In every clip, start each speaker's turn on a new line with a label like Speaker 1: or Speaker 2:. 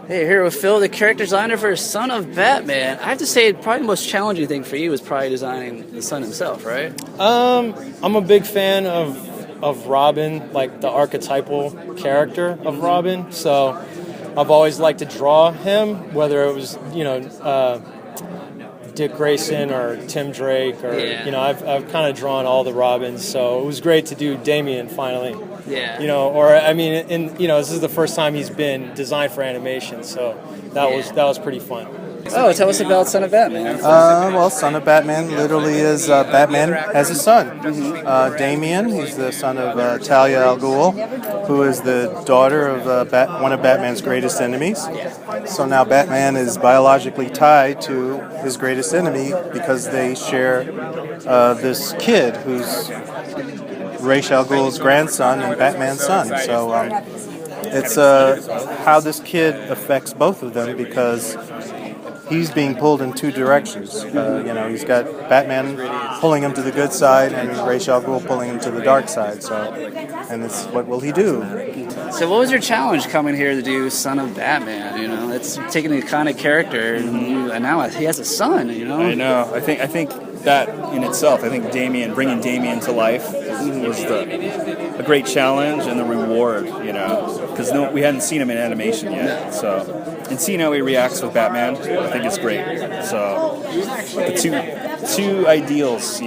Speaker 1: Hey, here with Phil, the character designer for Son of Batman. I have to say, probably the most challenging thing for you was probably designing the Son himself, right?
Speaker 2: I'm a big fan of Robin, like the archetypal character of Robin. So I've always liked to draw him, whether it was Dick Grayson or Tim Drake, or I've kind of drawn all the Robins. So it was great to do Damian finally.
Speaker 1: Yeah.
Speaker 2: This is the first time he's been designed for animation, so that was pretty fun.
Speaker 1: Oh, tell us about Son of Batman.
Speaker 3: Son of Batman literally is Batman has a son. Damian, he's the son of Talia al Ghul, who is the daughter of one of Batman's greatest enemies. So now Batman is biologically tied to his greatest enemy because they share this kid who's Ra's al Ghul's grandson and Batman's son. So it's how this kid affects both of them, because he's being pulled in two directions. He's got Batman pulling him to the good side and Ra's al Ghul pulling him to the dark side. And it's what will he do?
Speaker 1: So what was your challenge coming here to do Son of Batman? It's taking an iconic character and now he has a son.
Speaker 4: I know. I think that in itself, bringing Damian to life was a great challenge and the reward, because we hadn't seen him in animation yet. So, and seeing how he reacts with Batman, I think it's great. So, the two ideals,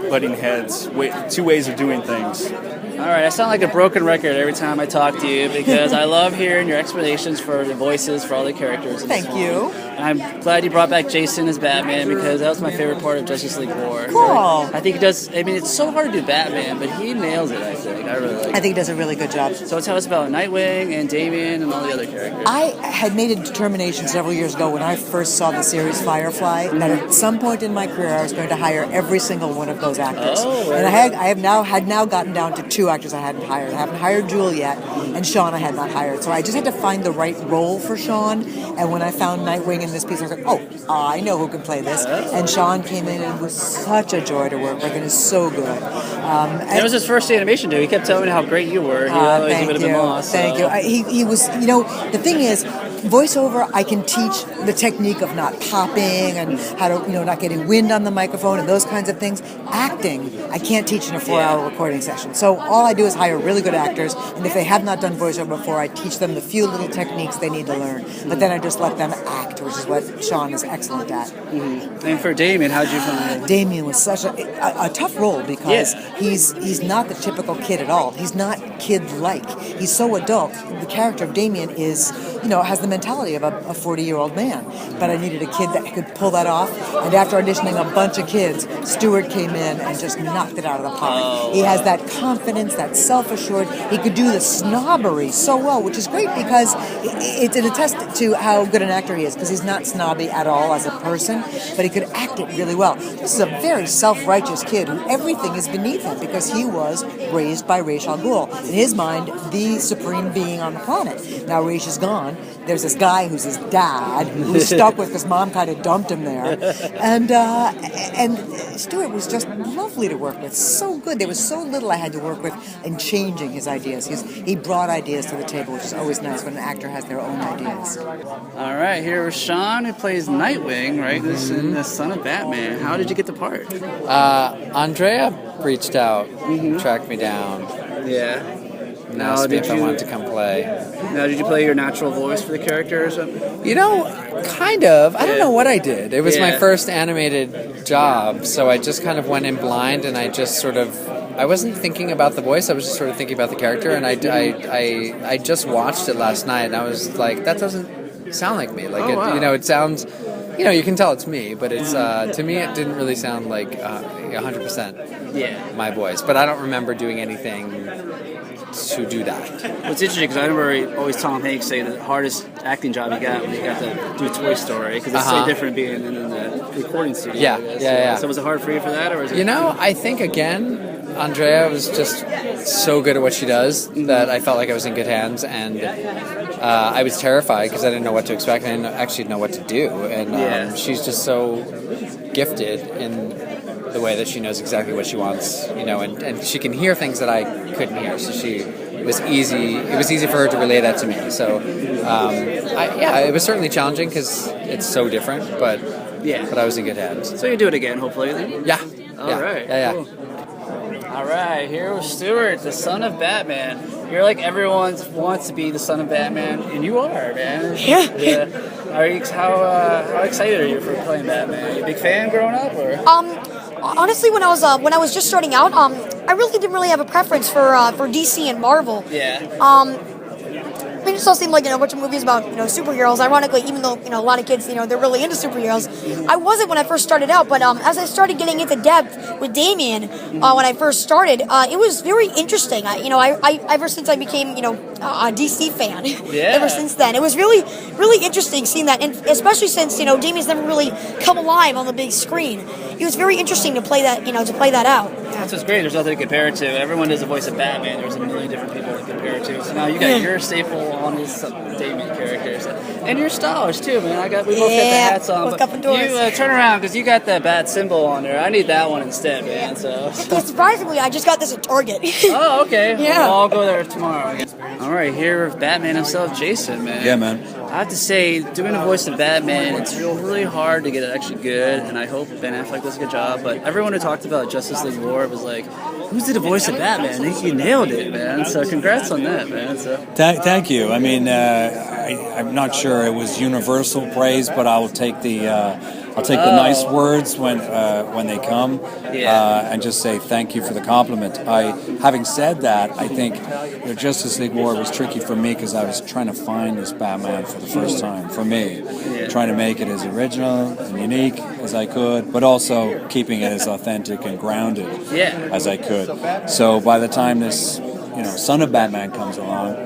Speaker 4: butting heads, two ways of doing things.
Speaker 1: All right, I sound like a broken record every time I talk to you because I love hearing your explanations for the voices for all the characters.
Speaker 5: Thank you.
Speaker 1: And I'm glad you brought back Jason as Batman because that was my favorite part of Justice League War.
Speaker 5: Cool.
Speaker 1: I think he does. I mean, it's so hard to do Batman, but he nails it. I think I really like it.
Speaker 5: I think he does a really good job.
Speaker 1: So tell us about Nightwing and Damian and all the other characters.
Speaker 5: I had made a determination several years ago when I first saw the series Firefly that at some point in my career I was going to hire every single one of those actors.
Speaker 1: Oh,
Speaker 5: and I had now gotten down to two actors I hadn't hired. I haven't hired Jewel yet, and Sean I had not hired. So I just had to find the right role for Sean. And when I found Nightwing in this piece, I was like, I know who can play this. And Sean came in and was such a joy to work with, and is so good.
Speaker 1: It was his first animation, dude. He kept telling me how great you were. He
Speaker 5: Thank
Speaker 1: would have been lost.
Speaker 5: Thank you. He was, the thing is, voiceover, I can teach the technique of not popping and how to, not getting wind on the microphone and those kinds of things. Acting, I can't teach in a 4-hour recording session. So all I do is hire really good actors, and if they have not done voiceover before, I teach them the few little techniques they need to learn. But then I just let them act, which is what Sean is excellent at.
Speaker 1: Mm-hmm. And for Damian, how did you find it?
Speaker 5: Damian was such a tough role because he's not the typical kid at all. He's not kid-like. He's so adult. The character of Damian is, has the mentality of a 40-year-old man. But I needed a kid that could pull that off. And after auditioning a bunch of kids, Stuart came in and just knocked it out of the park. He has that confidence, that self-assured. He could do the snobbery so well, which is great because it's an attest to how good an actor he is, because he's not snobby at all as a person, but he could act it really well. This is a very self-righteous kid who everything is beneath him because he was raised by Ra's al Ghul. In his mind, the supreme being on the planet. Now Ra's is gone. There's this guy who's his dad, who's stuck with because mom kind of dumped him there. And Stuart was just lovely to work with. So good. There was so little I had to work with in changing his ideas. He brought ideas to the table, which is always nice when an actor has their own ideas.
Speaker 1: All right, here is Sean, who plays Nightwing, right? This is the Son of Batman. How did you get the part?
Speaker 6: Andrea reached out, tracked me down.
Speaker 1: Yeah.
Speaker 6: And asked me if I wanted to come play.
Speaker 1: Now, did you play your natural voice for the character or something?
Speaker 6: Kind of. I don't know what I did. It was my first animated job, so I just kind of went in blind, and I just sort of... I wasn't thinking about the voice, I was just sort of thinking about the character, and I just watched it last night, and I was like, that doesn't sound like me. It sounds... you can tell it's me, but it's to me it didn't really sound like 100% my voice. But I don't remember doing anything to do that.
Speaker 1: What's interesting, because I remember always Tom Hanks say the hardest acting job he got when he got to do Toy Story, because it's so different being in the recording studio.
Speaker 6: Yeah.
Speaker 1: So was it hard for you for that, or was it?
Speaker 6: I think again, Andrea was just so good at what she does that I felt like I was in good hands, and I was terrified because I didn't know what to expect. I didn't actually know what to do, and she's just so gifted in the way that she knows exactly what she wants, and she can hear things that I couldn't hear. So it was easy for her to relay that to me. So It was certainly challenging because it's so different, but I was in good hands.
Speaker 1: So you do it again, hopefully. Then?
Speaker 6: Yeah.
Speaker 1: All right.
Speaker 6: Yeah.
Speaker 1: Cool. All right, here with Stuart, the son of Batman. You're like everyone wants to be the son of Batman, and you are, man.
Speaker 7: Yeah.
Speaker 1: How excited are you for playing Batman? Are you a big fan growing up, or?
Speaker 7: Honestly, when I was just starting out, I really didn't really have a preference for DC and Marvel.
Speaker 1: Yeah.
Speaker 7: It just all seemed like a bunch of movies about superheroes. Ironically, even though a lot of kids they're really into superheroes, I wasn't when I first started out. But as I started getting into depth with Damien, when I first started, it was very interesting. I ever since I became a DC fan, ever since then, it was really interesting seeing that, and especially since Damien's never really come alive on the big screen. It was very interesting to play that out.
Speaker 1: That's what's great. There's nothing to compare it to. Everyone does the voice of Batman. There's a million different people to compare it to. So now you got your staple on his Damien characters, and your stylers too, man. We both got the hats on. You turn around because you got the bat symbol on there. I need that one instead, man. So
Speaker 7: surprisingly, I just got this at Target.
Speaker 1: Oh, okay.
Speaker 7: Yeah.
Speaker 1: Well, I'll go there tomorrow. All right, here with Batman himself, Jason, man.
Speaker 8: Yeah, man.
Speaker 1: I have to say, doing the voice of Batman, it's really hard to get it actually good, and I hope Ben Affleck does a good job. But everyone who talked about Justice League War was like, "Who's the voice of Batman?" And you nailed it, man. So congrats on that, man. So
Speaker 8: Thank you. I mean, I'm not sure it was universal praise, but I'll take the nice words when they come, and just say thank you for the compliment. Having said that, I think Justice League War was tricky for me because I was trying to find this Batman for the first time for me, trying to make it as original and unique as I could, but also keeping it as authentic and grounded as I could. So by the time this son of Batman comes along,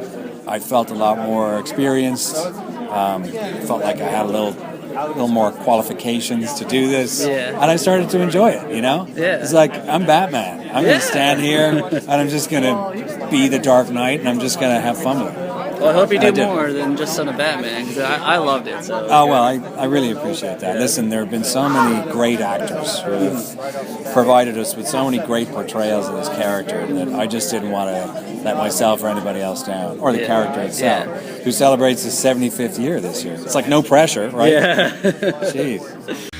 Speaker 8: I felt a lot more experienced. Felt like I had a little more qualifications to do this, and I started to enjoy it. It's like I'm Batman. I'm going to stand here and I'm just going to be the Dark Knight, and I'm just going to have fun with it.
Speaker 1: Well, I hope you do more than just Son of Batman, because I loved it. So.
Speaker 8: Oh, well, I really appreciate that. Listen, there have been so many great actors who have provided us with so many great portrayals of this character that I just didn't want to let myself or anybody else down, or the character itself, who celebrates his 75th year this year. It's like no pressure, right?
Speaker 1: Yeah.
Speaker 8: Jeez.